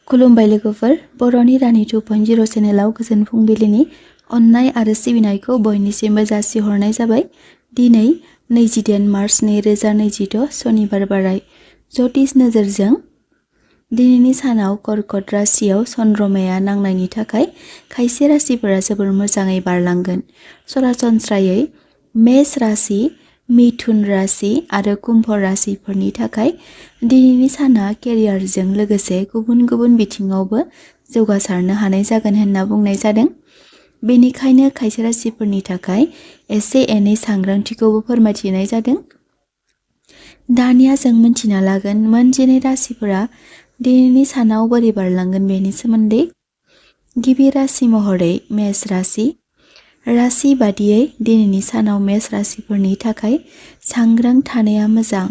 खुलुमबाय लोगोफोर, बर'नि रानि 2.0 चेनेलाव गोजोन फुंबिलिनि अननाय आरो सिबिनायखौ बयनिसिमबो जासिहरनाय जाबाय। दिनै 20 मार्च 2026 सनिबार बाराय ज्योतिष नोजोरजों दिनैनि सानाव कर्कट राशियाव चन्द्रमाया नांनायनि थाखाय खायसे राशिफोरा जोबोर मोजाङै बारलांगोन। सरासनस्रायै मेष राशि, मिथुन राशि आरो कुम्भ राशिफोरनि थाखाय दिनैनि साना केरियारजों लोगोसे गुबुन गुबुन बिथिङावबो जौगासारनो हानाय जागोन होनना बुंनाय जादों। बेनिखायनो खायसे राशिफोरनि थाखाय एसे एनै सांग्रांथिखौबो फोरमायथिनाय जादों। दानिया जों मिन्थिना लागोन मोनजिनै राशिफोरा दिनैनि सानाव बोरै बारलांगोन बेनि सोमोन्दै। गिबि राशि महरै मेष राशि। राशि बादियै दिनैनि सानाव मेष राशिफोरनि थाखाय सांग्रां थानाया मोजां।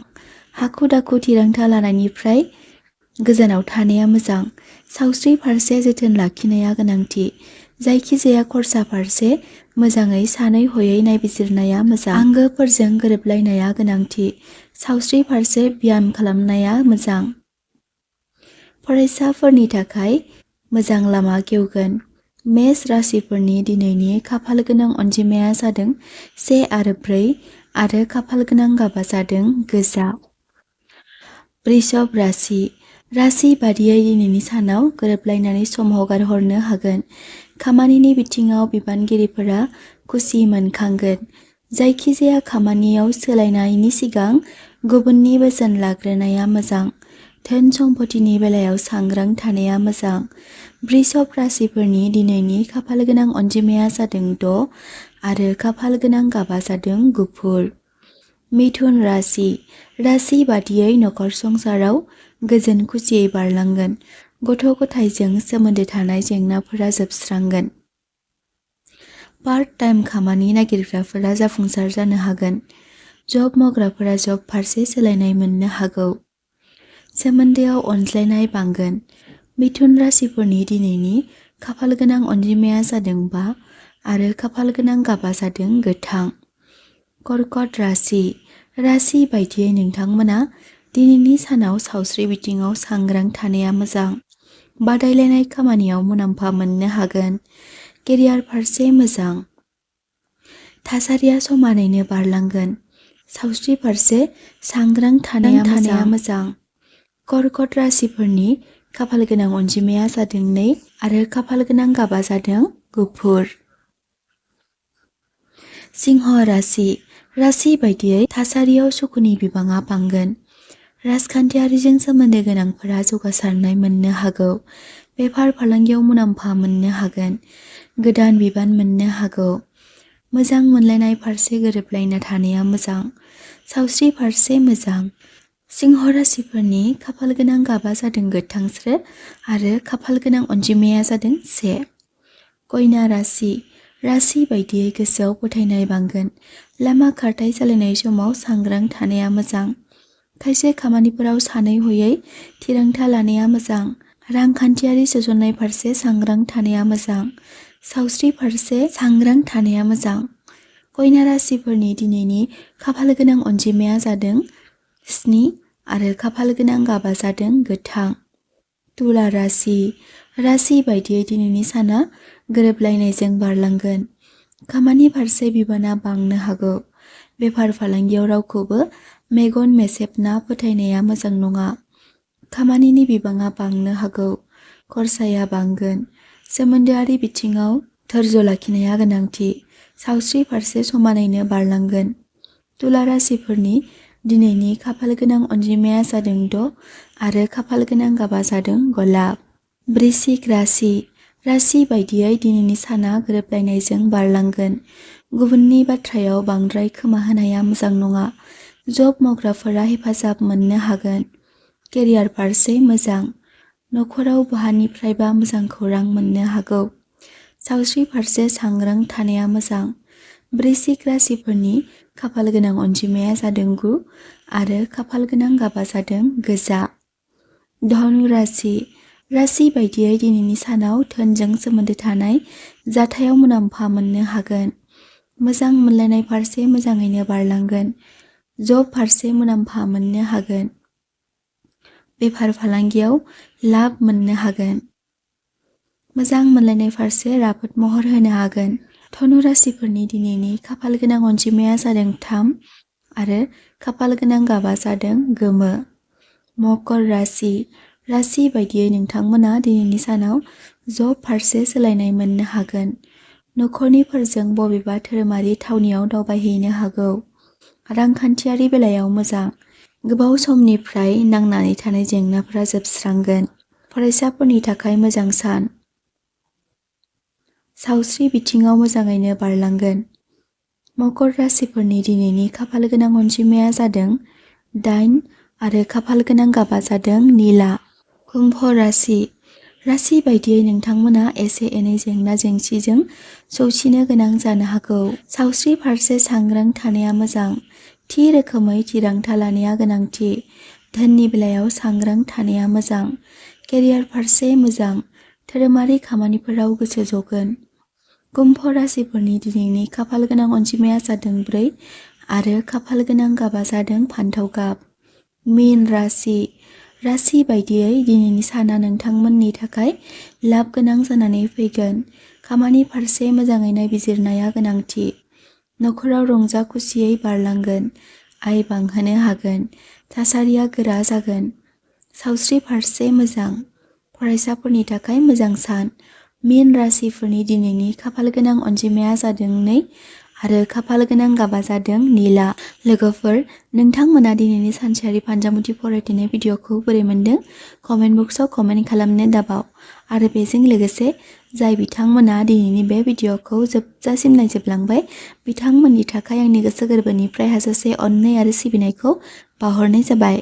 हाखु दाखु थिरांथा लानायनिफ्राय गोजानाव थानाया मोजां। सावस्रि फारसे जोथोन लाखिनाया गोनांथि। जायखिजाया खरसा फारसे मोजाङै सानै हयै नायबिजिरनाया मोजां। आंगोफोरजों गोरोबलायनाया गोनांथि। सावस्रि फारसे ब्याम खालामनाया मोजां। फरायसाफोरनि थाखाय मोजां लामा गेवगोन। मेष राशिफोरनि दिनैनि खाफाल गोनां अनजिमाया जादों 1 आरो 4 आरो खाफाल गोनां गाबा जादों गोजा। वृषभ राशि। राशि बादियै दिनैनि सानाव गोरोबलायनानै सम हगारहरनो हागोन। खामानिनि बिथिङाव बिबानगिरिफोरा खुसि मोनखांगोन। जायखिजाया खामानियाव सोलायनायनि सिगां गुबुननि बोसोन लाग्रोनाया मोजां। धोन सम्पतिनि बेलायाव सांग्रां थानाया मोजां। वृषभ राशिफोरनि दिनैनि खाफाल गोनां अनजिमाया जादों 6 आरो खाफाल गोनां गाबा जादों गुफुर। मिथुन राशि। राशि बादियै नखर संसाराव गोजोन खुसियै बारलांगोन। गथ' गथायजों सोमोन्दो थानाय जेंनाफोरा जोबस्रांगोन। पार्ट टाइम खामानि नागिरग्राफोरा जाफुंसार जानो हागोन। जब मावग्राफोरा जब फारसे सोलायनाय मोननो हागौ। सोमोन्दोआव अनज्लायनाय बांगोन। मिथुन राशिफोरनि दिनैनि खाफाल गोनां अनजिमाया जादों 5 आरो खाफाल गोनां गाबा जादों गोथां। कर्कट राशि। राशि बायदियै नोंथांमोना दिनैनि सानाव सावस्रि बिथिङाव सांग्रां थानाया मोजां। बादायलायनाय खामानियाव मुलाम्फा मोननो हागोन। केरियार फारसे मोजां। थासारिया समानैनो बारलांगोन। सावस्रि फारसे सांग्रां थानाया मोजां। कर्कट राशिफोरनि खाफाल गोनां अनजिमाया जादों 2 आरो खाफाल गोनां गाबा जादों गुफुर। सिंह राशि। राशि बायदियै थासारियाव सुखुनि बिबाङा बांगोन। राजखान्थियारिजों सोमोन्दो गोनांफोरा जौगासारनाय मोननो हागौ। बेफार फालांगियाव मुलाम्फा मोननो हागोन। गोदान बिबान मोननो हागौ। मोजां मोनलायनाय फारसे गोरोबलायना थानाया मोजां। सावस्रि फारसे मोजां। सिंह राशिफोरनि खाफाल गोनां गाबा जादों गोथांस्रो आरो खाफाल गोनां अनजिमाया जादों 1। कन्या राशि। राशि बायदियै गोसोआव फोथायनाय बांगोन। लामा खारथाय सालायनाय समाव सांग्रां थानाया मोजां। खायसे खामानिफोराव सानै हयै थिरांथा लानाया मोजां। रांखान्थियारि सोसननाय फारसे सांग्रां थानाया मोजां। सावस्रि फारसे सांग्रां थानाया मोजां। कन्या राशिफोरनि दिनैनि खाफाल गोनां अनजिमाया जादों 7 आरो खाफाल गोनां गाबा जादों गोथां। तुला राशि। राशि बायदियै दिनैनि साना गोरोबलायनायजों बारलांगोन। खामानि फारसे बिबाना बांनो हागौ। बेफार फालांगियाव रावखौबो मेगन मेसेबना फोथायनाया मोजां नङा। खामानिनि बिबाङा बांनो हागौ। खरसाया बांगोन। सोमोन्दोआरि बिथिङाव धैर्य लाखिनाया गोनांथि। सावस्रि फारसे समानैनो बारलांगोन। तुला राशिफोरनि दिनैनि खाफाल गोनां अनजिमाया जादों 6 आरो खाफाल गोनां गाबा जादों गलाब। वृश्चिक राशि। राशि बायदियै दिनैनि साना गोरोबलायनायजों बारलांगोन। गुबुननि बाथ्रायाव बांद्राय खोमा होनाया मोजां नङा। जब मावग्राफोरा हेफाजाब मोननो हागोन। केरियार फारसे मोजां। नखराव बहानिफ्रायबा मोजां खौरां मोननो हागौ। सावस्रि फारसे सांग्रां थानाया मोजां। वृश्चिक राशिफोरनि खाफाल गोनां अनजिमाया जादों 9 आरो खाफाल गोनां गाबा जादों गोजा। धनु राशि। राशि बायदियै दिनैनि सानाव धोनजों सोमोन्दो थानाय जाथायाव मुलाम्फा मोननो हागोन। मोजां मोनलायनाय फारसे मोजाङैनो बारलांगोन। जब फारसे मुलाम्फा मोननो हागोन। बेफार फालांगियाव लाब मोननो हागोन। मोजां मोनलायनाय फारसे राफोद महर होनो हागोन। धनु राशिफोरनि दिनैनि खाफाल गोनां अनजिमाया जादों 3 आरो खाफाल गोनां गाबा जादों गोमो। मकर राशि बायदियै नोंथांमोना दिनैनि सानाव जब फारसे सोलायनाय मोननो हागोन। नखरनिफोरजों बबेबा धोरोमारि थावनियाव दावबायहैनो हागौ। रांखान्थियारि बेलायाव मोजां। गोबाव समनिफ्राय नांनानै थानाय जेंनाफोरा जोबस्रांगोन। फरायसाफोरनि थाखाय मोजां सान। सावस्रि बिथिङाव मोजाङैनो बारलांगोन। मकर राशिफोरनि दिनैनि खाफाल गोनां अनजिमाया जादों 8 आरो खाफाल गोनां गाबा जादों निला। कुम्भ राशि बायदियै नोंथांमोना एसे एनै जेंना जेंसिजों सौसिनो गोनां जानो हागौ। सावस्रि फारसे सांग्रां थानाया मोजां। थि रोखोमै थिरांथा लानाया गोनांथि। धोननि बेलायाव सांग्रां थानाया मोजां। केरियार फारसे मोजां। धोरोमारि खामानिफोराव गोसो जगोन। कुम्भ राशिफोरनि दिनैनि खाफाल गोनां अनजिमाया जादों 4 आरो खाफाल गोनां गाबा जादों फान्थाव गाब। मीन राशि बायदियै दिनैनि साना नोंथांमोननि थाखाय लाब गोनां जानानै फैगोन। खामानि फारसे मोजाङै नायबिजिरनाया गोनांथि। नखराव रंजा खुसियै बारलांगोन। आय बांहोनो हागोन। थासारिया गोरा जागोन। सावस्रि फारसे मोजां। फरायसाफोरनि थाखाय मोजां सान। मीन राशिफोरनि दिनैनि खाफाल गोनां अनजिमाया जादों 2 आरो खाफाल गोनां गाबा जादों निला। लोगोफोर, नोंथांमोना दिनैनि सानसेयारि फानजामुथि फरायथिनाय भिडिअखौ बोरै मोनदों? कमेन्ट बक्सआव कमेन्ट खालामनो दाबाव। आरो बेजों लोगोसे जाय बिथांमोना दिनैनि बे भिडिअखौ जोबजासिम नायजोबलांबाय, बिथांमोननि थाखाय आंनि गोसो गोरबोनिफ्राय हाजासे अननाय आरो सिबिनायखौ बावहरनाय जाबाय।